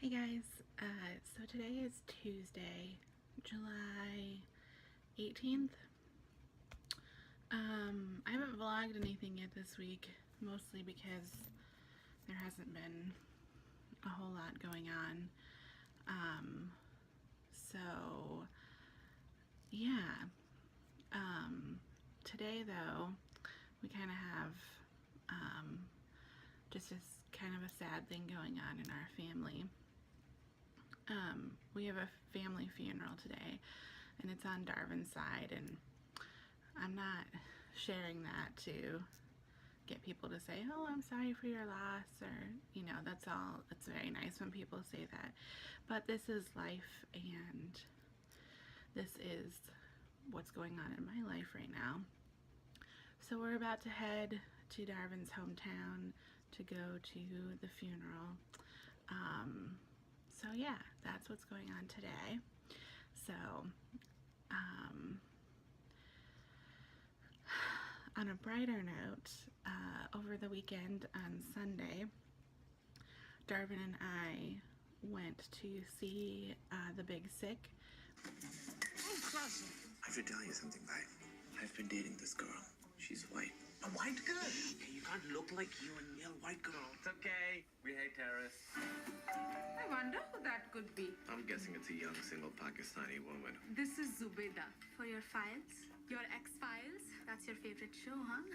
Hey guys, so today is Tuesday, July 18th. I haven't vlogged anything yet this week, mostly because there hasn't been a whole lot going on. So yeah, today though, we kind of have just kind of a sad thing going on in our family. We have a family funeral today, and it's on Darvin's side, and I'm not sharing that to get people to say, oh, I'm sorry for your loss, or, you know, that's all. It's very nice when people say that, but this is life, and this is what's going on in my life right now. So we're about to head to Darvin's hometown to go to the funeral. So yeah, that's what's going on today. So on a brighter note, over the weekend on Sunday, Darvin and I went to see The Big Sick. I have to tell you something, Pai. I've been dating this girl. She's white. A white girl? Hey, you can't look like you and me, a white girl. It's okay. We hate terrorists. I wonder who that could be. I'm guessing it's a young, single Pakistani woman. This is Zubeda. For your files, your X-Files, that's your favorite show, huh?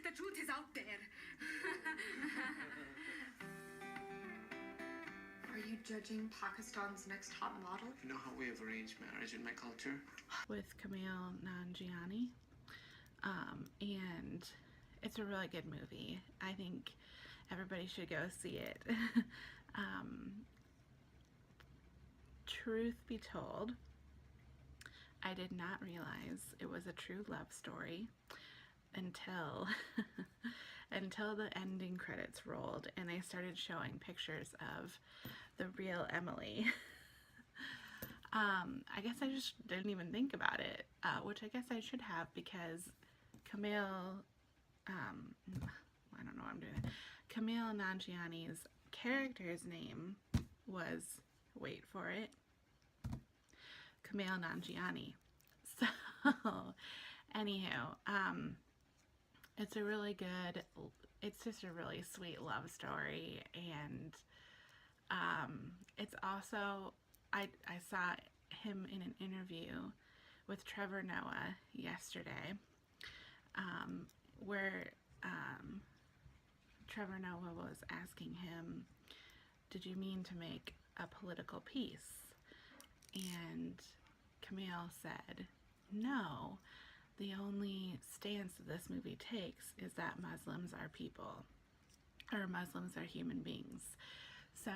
The truth is out there. Are you judging Pakistan's next top model? You know how we have arranged marriage in my culture? With Kumail Nanjiani. And it's a really good movie. I think everybody should go see it. Truth be told, I did not realize it was a true love story until until the ending credits rolled and they started showing pictures of the real Emily. I guess I just didn't even think about it, which I guess I should have, because Kumail, I don't know why I'm doing that. Kumail Nanjiani's character's name was, wait for it, Kumail Nanjiani. So, anywho, it's a really good, it's just a really sweet love story, and it's also, I saw him in an interview with Trevor Noah yesterday, where Trevor Noah was asking him, did you mean to make a political piece? And Kumail said, no, the only stance that this movie takes is that Muslims are people, or Muslims are human beings. So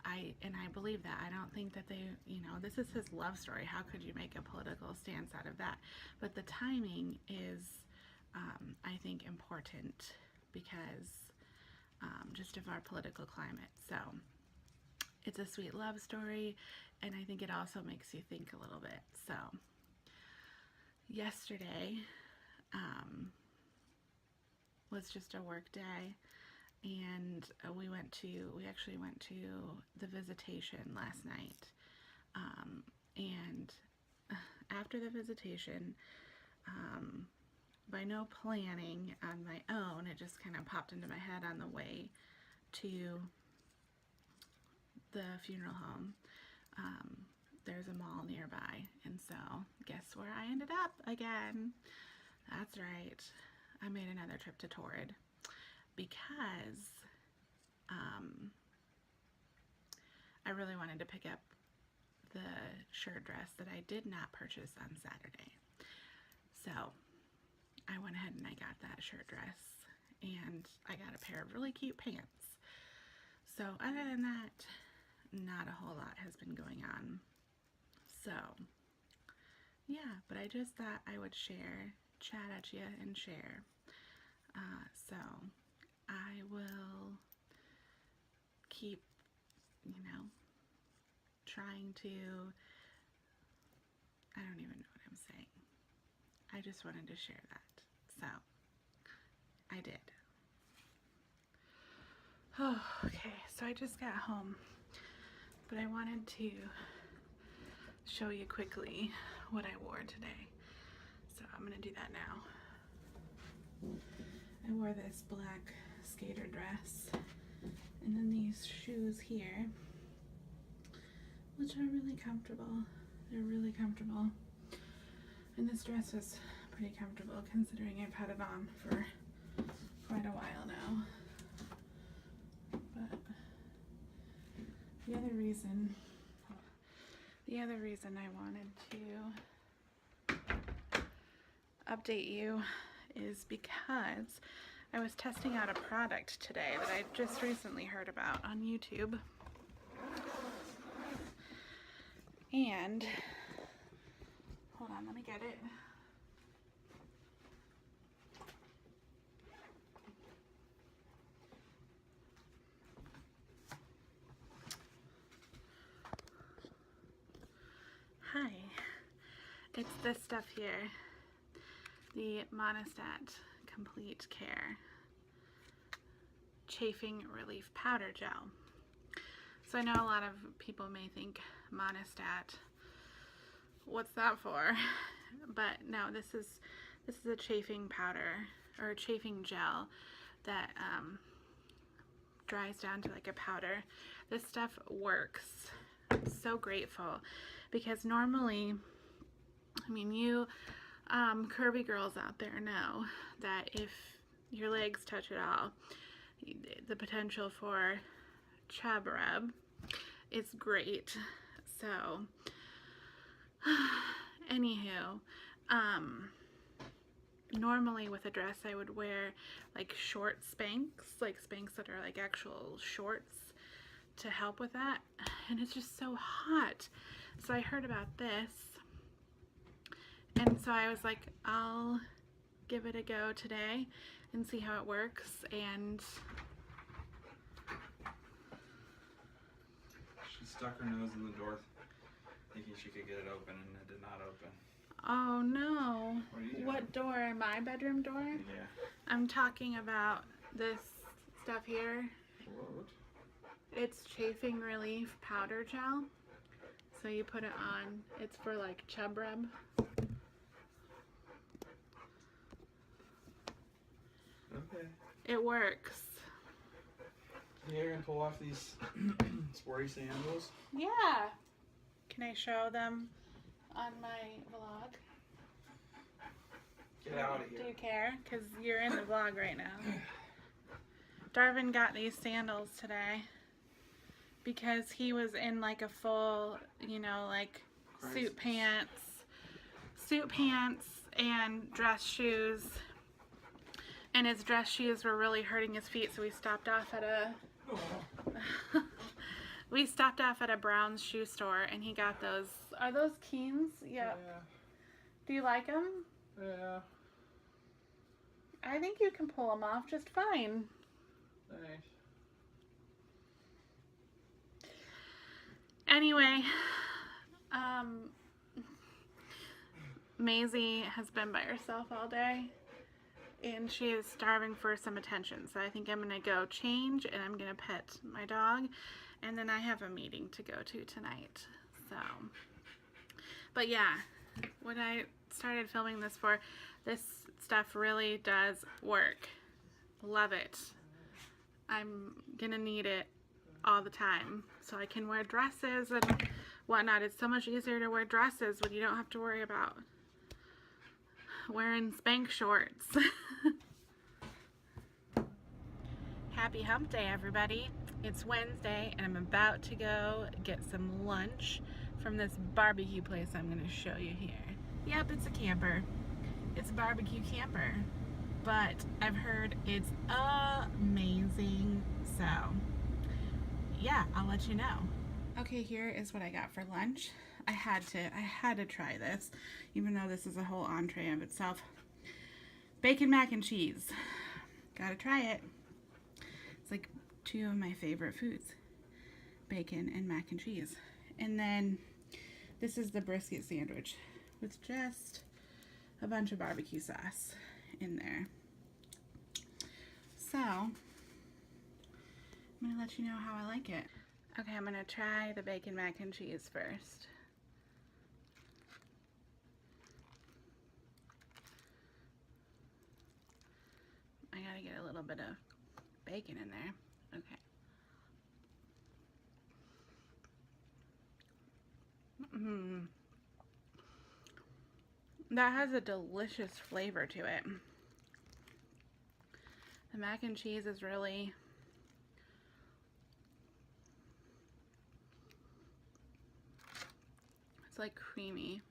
I believe that. I don't think that they, you know, this is his love story. How could you make a political stance out of that? But the timing is, I think, important because just of our political climate. So it's a sweet love story, and I think it also makes you think a little bit. So yesterday was just a work day, and we actually went to the Visitation last night, and after the Visitation, by no planning on my own, it just kind of popped into my head on the way to the funeral home. There's a mall nearby, and so guess where I ended up again? That's right, I made another trip to Torrid because I really wanted to pick up the shirt dress that I did not purchase on Saturday. So I went ahead and I got that shirt dress, and I got a pair of really cute pants. So other than that, not a whole lot has been going on. So yeah, but I just thought I would chat at you and share. So I will keep, you know, trying to, I don't even know what I'm saying. I just wanted to share that. So I did. Oh, okay, so I just got home, but I wanted to show you quickly what I wore today. So I'm gonna do that now. I wore this black skater dress and then these shoes here, which are really comfortable. They're really comfortable. And this dress is pretty comfortable considering I've had it on for quite a while now. But the other reason I wanted to update you is because I was testing out a product today that I just recently heard about on YouTube. And hold on, let me get it. Hi, it's this stuff here, the Monistat Complete Care Chafing Relief Powder Gel. So I know a lot of people may think Monistat, what's that for? But no, this is a chafing powder or a chafing gel that dries down to like a powder. This stuff works. I'm so grateful because normally, I mean, you curvy girls out there know that if your legs touch at all, the potential for chub rub is great. So anywho, normally with a dress I would wear like short Spanx, like Spanx that are like actual shorts to help with that, and it's just so hot. So I heard about this, and so I was like, I'll give it a go today and see how it works. And she stuck her nose in the door thinking she could get it open, and it did not open. oh no. What are you doing? What door? My bedroom door? Yeah. I'm talking about this stuff here. What? It's chafing relief powder gel. So you put it on. It's for like chub rub. Okay. It works. Here, and pull off these sporty sandals. Yeah. Can I show them on my vlog? Get out of Do here. you care? Because you're in the vlog right now. Darvin got these sandals today because he was in like a full, you know, like suit pants and dress shoes. And his dress shoes were really hurting his feet, so we stopped off at a Brown's shoe store, and he got those. Are those Keens? Yep. Yeah. Do you like them? Yeah. I think you can pull them off just fine. Thanks. Anyway, Maisie has been by herself all day, and she is starving for some attention. So I think I'm gonna go change, and I'm gonna pet my dog, and then I have a meeting to go to tonight. So, but yeah, when I started filming this for, this stuff really does work. Love it. I'm gonna need it all the time so I can wear dresses and whatnot. It's so much easier to wear dresses when you don't have to worry about wearing Spanx shorts. Happy hump day, everybody. It's Wednesday and I'm about to go get some lunch from this barbecue place I'm going to show you here. Yep, it's a camper. It's a barbecue camper, but I've heard it's amazing. So yeah, I'll let you know. Okay, here is what I got for lunch. I had to try this, even though this is a whole entree of itself. Bacon mac and cheese. Gotta try it. It's like two of my favorite foods. Bacon and mac and cheese. And then this is the brisket sandwich with just a bunch of barbecue sauce in there. So I'm gonna let you know how I like it. Okay, I'm gonna try the bacon mac and cheese first. I gotta get a little bit of bacon in there. Okay. That has a delicious flavor to it. The mac and cheese is really it's like creamy.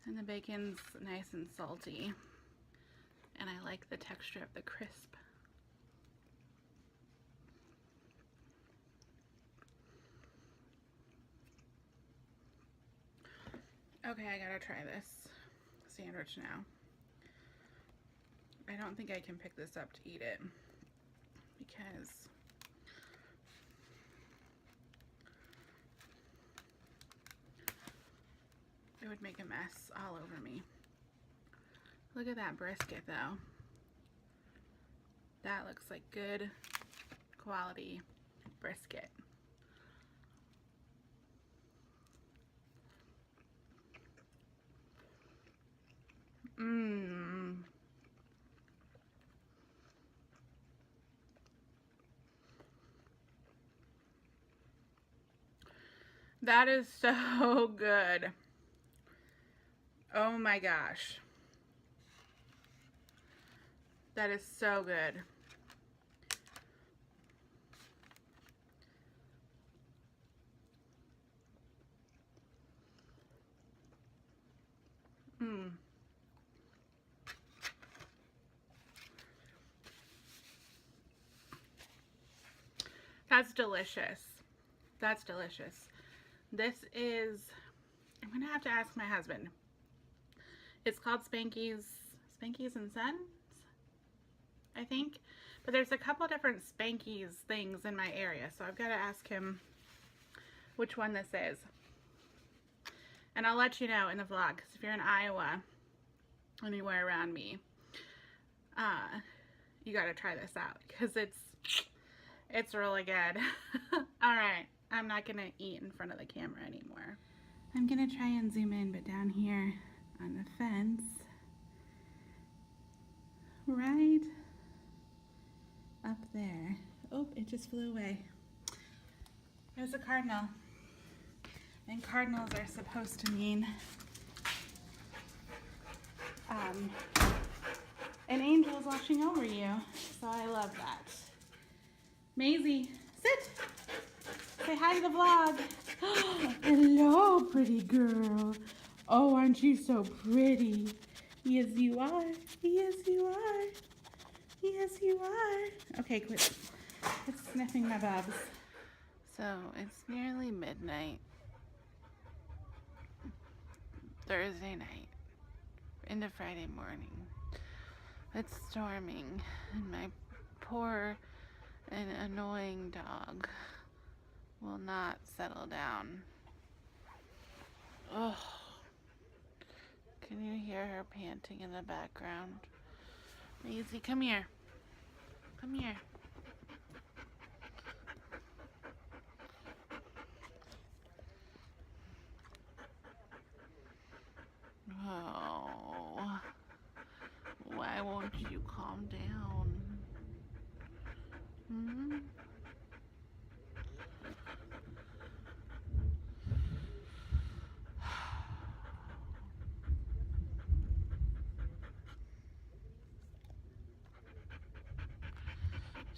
And the bacon's nice and salty. And I like the texture of the crisp. Okay, I gotta try this sandwich now. I don't think I can pick this up to eat it because it would make a mess all over me. Look at that brisket though. That looks like good quality brisket. That is so good. Oh my gosh. That is so good. That's delicious. That's delicious. This is, I'm gonna have to ask my husband. It's called Spanky's and Sons, I think. But there's a couple different Spanky's things in my area, so I've got to ask him which one this is. And I'll let you know in the vlog, because if you're in Iowa, anywhere around me, you got to try this out, because it's really good. Alright, I'm not going to eat in front of the camera anymore. I'm going to try and zoom in, but down here on the fence, right up there. Oh, it just flew away. There's a cardinal. And cardinals are supposed to mean an angel is watching over you. So I love that. Maisie, sit. Say hi to the vlog. Hello, pretty girl. Oh, aren't you so pretty? Yes, you are. Yes, you are. Yes, you are. Okay, quit sniffing my bubs. So, it's nearly midnight. Thursday night. Into Friday morning. It's storming, and my poor and annoying dog will not settle down. Oh. Can you hear her panting in the background? Maisie, come here. Come here. Oh. Why won't you calm down? Hmm?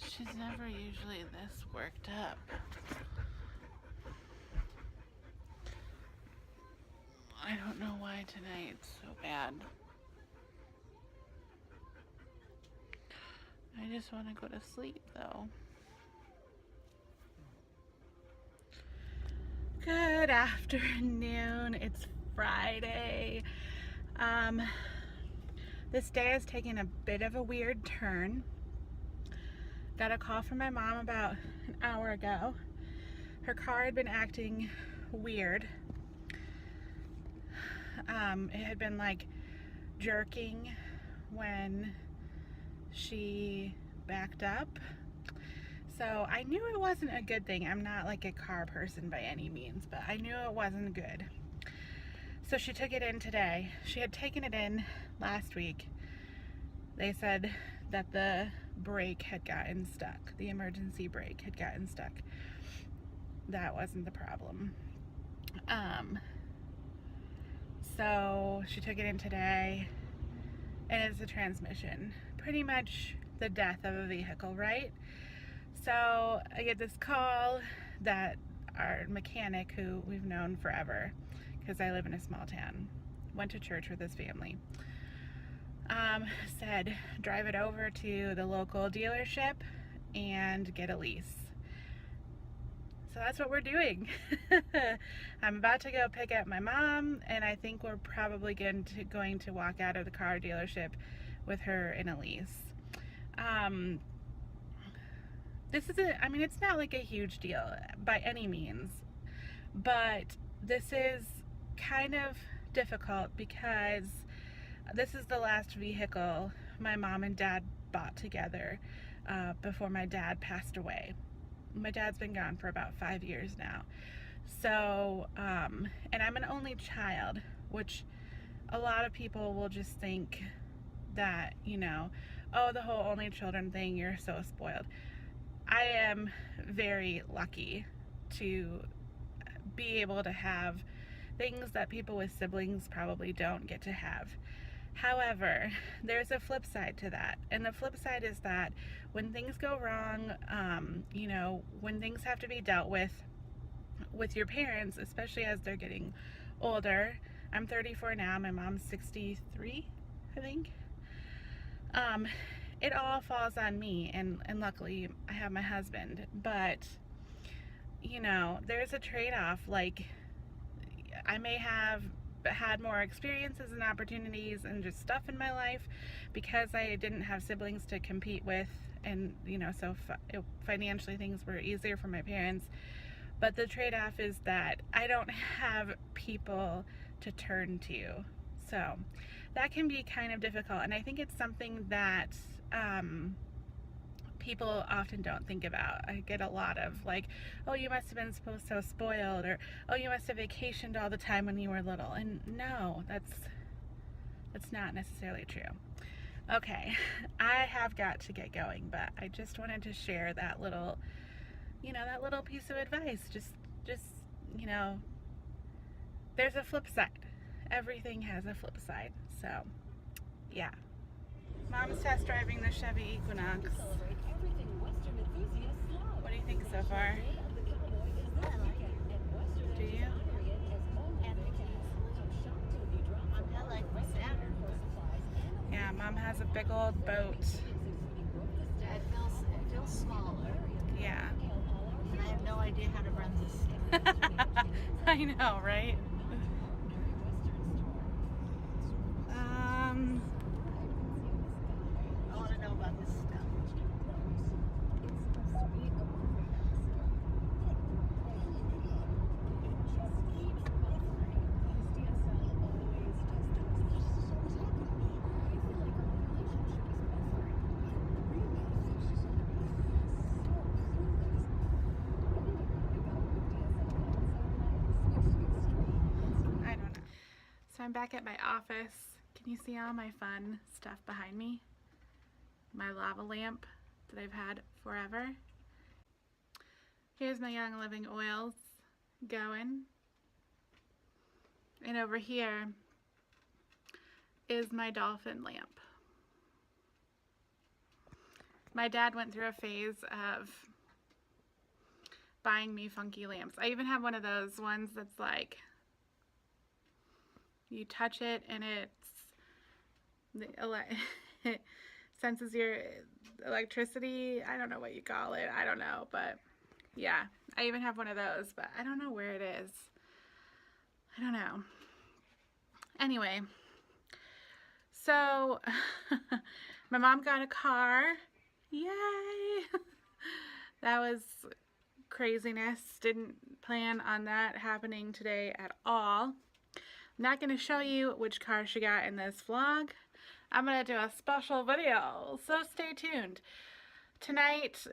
She's never usually this worked up. I don't know why tonight it's so bad. I just want to go to sleep though. Good afternoon. It's Friday. This day has taken a bit of a weird turn. Got a call from my mom about an hour ago. Her car had been acting weird. It had been like jerking when she backed up. So I knew it wasn't a good thing. I'm not like a car person by any means, but I knew it wasn't good. So she took it in today. She had taken it in last week. They said that the brake had gotten stuck. The emergency brake had gotten stuck. That wasn't the problem. So she took it in today, and it's the transmission. Pretty much the death of a vehicle, right? So I get this call that our mechanic, who we've known forever, because I live in a small town, went to church with his family, said drive it over to the local dealership and get a lease. So that's what we're doing. I'm about to go pick up my mom, and I think we're probably going to walk out of the car dealership with her in a lease. This isn't, I mean, it's not like a huge deal by any means, but this is kind of difficult because this is the last vehicle my mom and dad bought together before my dad passed away. My dad's been gone for about 5 years now. So, and I'm an only child, which a lot of people will just think that, you know, oh, the whole only children thing, you're so spoiled. I am very lucky to be able to have things that people with siblings probably don't get to have. However, there's a flip side to that, and the flip side is that when things go wrong, you know, when things have to be dealt with your parents, especially as they're getting older. I'm 34 now, my mom's 63, I think. It all falls on me, and luckily I have my husband, but you know, there's a trade-off. Like, I may have had more experiences and opportunities and just stuff in my life because I didn't have siblings to compete with, and you know, so financially things were easier for my parents. But the trade-off is that I don't have people to turn to, so that can be kind of difficult. And I think it's something that people often don't think about. I get a lot of like, oh, you must have been so spoiled, or oh, you must have vacationed all the time when you were little. And no, that's not necessarily true. Okay, I have got to get going, but I just wanted to share that little, you know, that little piece of advice. Just you know, there's a flip side. Everything has a flip side. So yeah, Mom's test driving the Chevy Equinox. What do you think so far? Do you? I like my Saturn. Yeah, Mom has a big old boat. It feels smaller. Yeah. And I have no idea how to run this. I know, right? I want to know about this stuff. I don't know. So I'm back at my office. Can you see all my fun stuff behind me? My lava lamp that I've had forever. Here's my Young Living oils going. And over here is my dolphin lamp. My dad went through a phase of buying me funky lamps. I even have one of those ones that's like, you touch it and it senses your electricity. I don't know what you call it. I don't know, but yeah, I even have one of those, but I don't know where it is. I don't know. Anyway, so my mom got a car. Yay! That was craziness. Didn't plan on that happening today at all. I'm not going to show you which car she got in this vlog. I'm going to do a special video, so stay tuned. Tonight,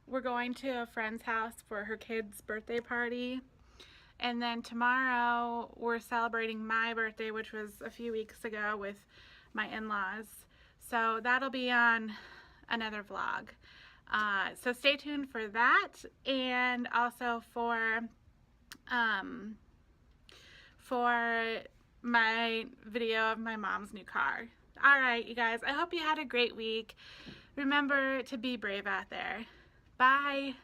we're going to a friend's house for her kid's birthday party. And then tomorrow, we're celebrating my birthday, which was a few weeks ago, with my in-laws. So that'll be on another vlog. So stay tuned for that, and also for my video of my mom's new car. Alright, you guys, I hope you had a great week. Remember to be brave out there. Bye.